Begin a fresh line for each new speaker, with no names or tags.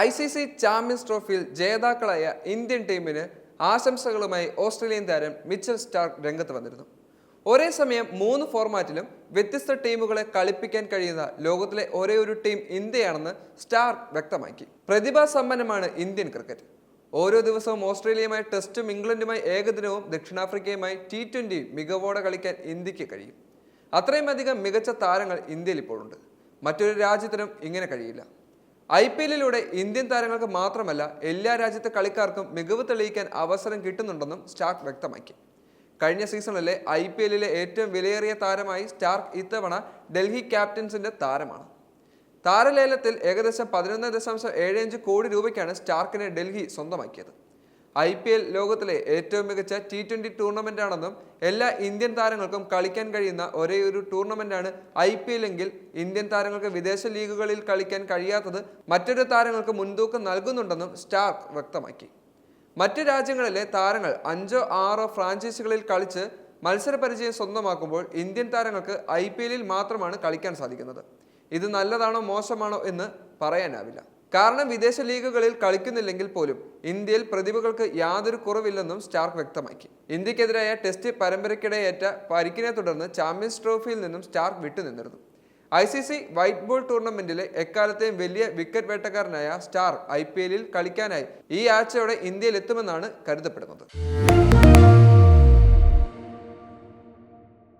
ICC champions ട്രോഫിയിൽ ജേതാക്കളായ Indian ടീമിന് ആശംസകളുമായി ഓസ്ട്രേലിയൻ താരം മിച്ചൽ സ്റ്റാർക്ക് രംഗത്ത് വന്നിരുന്നു. ഒരേ സമയം 3 ഫോർമാറ്റിലും വ്യത്യസ്ത ടീമുകളെ കളിപ്പിക്കാൻ കഴിയുന്ന ലോകത്തിലെ ഒരേയൊരു ടീം ഇന്ത്യയാണെന്ന് സ്റ്റാർക്ക് വ്യക്തമാക്കി. പ്രതിഭാസമ്പന്നമാണ് ഇന്ത്യൻ ക്രിക്കറ്റ്. ഓരോ ദിവസവും ഓസ്ട്രേലിയയുമായി ടെസ്റ്റും ഇംഗ്ലണ്ടുമായി ഏകദിനവും ദക്ഷിണാഫ്രിക്കയുമായി T20 മികവോടെ കളിക്കാൻ ഇന്ത്യക്ക് കഴിയും. അത്രയും അധികം മികച്ച താരങ്ങൾ ഇന്ത്യയിൽ ഇപ്പോഴുണ്ട്. മറ്റൊരു രാജ്യത്തിനും ഇങ്ങനെ കഴിയില്ല. IPL-ലൂടെ ഇന്ത്യൻ താരങ്ങൾക്ക് മാത്രമല്ല എല്ലാ രാജ്യത്തെ കളിക്കാർക്കും മികവ് തെളിയിക്കാൻ അവസരം കിട്ടുന്നുണ്ടെന്നും സ്റ്റാർക്ക് വ്യക്തമാക്കി. കഴിഞ്ഞ സീസണിലെ IPL-ലെ ഏറ്റവും വിലയേറിയ താരമായി സ്റ്റാർക്ക് ഇത്തവണ ഡൽഹി ക്യാപിറ്റൽസിന്റെ താരമാണ്. താരലേലത്തിൽ ഏകദേശം 11.75 കോടി രൂപയ്ക്കാണ് സ്റ്റാർക്കിനെ ഡൽഹി സ്വന്തമാക്കിയത്. IPL ലോകത്തിലെ ഏറ്റവും മികച്ച T20 ടൂർണമെന്റാണെന്നും എല്ലാ ഇന്ത്യൻ താരങ്ങൾക്കും കളിക്കാൻ കഴിയുന്ന ഒരേയൊരു ടൂർണമെന്റാണ് IPL എങ്കിൽ ഇന്ത്യൻ താരങ്ങൾക്ക് വിദേശ ലീഗുകളിൽ കളിക്കാൻ കഴിയാത്തത് മറ്റൊരു താരങ്ങൾക്ക് മുൻതൂക്കം നൽകുന്നുണ്ടെന്നും സ്റ്റാർക്ക് വ്യക്തമാക്കി. മറ്റു രാജ്യങ്ങളിലെ താരങ്ങൾ 5 or 6 ഫ്രാഞ്ചൈസികളിൽ കളിച്ച് മത്സരപരിചയം സ്വന്തമാക്കുമ്പോൾ ഇന്ത്യൻ താരങ്ങൾക്ക് IPL-ൽ മാത്രമാണ് കളിക്കാൻ സാധിക്കുന്നത്. ഇത് നല്ലതാണോ മോശമാണോ എന്ന് പറയാനാവില്ല. കാരണം വിദേശ ലീഗുകളിൽ കളിക്കുന്നില്ലെങ്കിൽ പോലും ഇന്ത്യയിൽ പ്രതിഭകൾക്ക് യാതൊരു കുറവില്ലെന്നും സ്റ്റാർക്ക് വ്യക്തമാക്കി. ഇന്ത്യക്കെതിരായ ടെസ്റ്റ് പരമ്പരയ്ക്കിടെയേറ്റ പരിക്കിനെ തുടർന്ന് ചാമ്പ്യൻസ് ട്രോഫിയിൽ നിന്നും സ്റ്റാർക്ക് വിട്ടുനിന്നിരുന്നു. ICC വൈറ്റ് ബോൾ ടൂർണമെന്റിലെ എക്കാലത്തെയും വലിയ വിക്കറ്റ് വേട്ടക്കാരനായ സ്റ്റാർക്ക് IPL-ൽ കളിക്കാനായി ഈ ആഴ്ചയോടെ ഇന്ത്യയിൽ എത്തുമെന്നാണ് കരുതപ്പെടുന്നത്.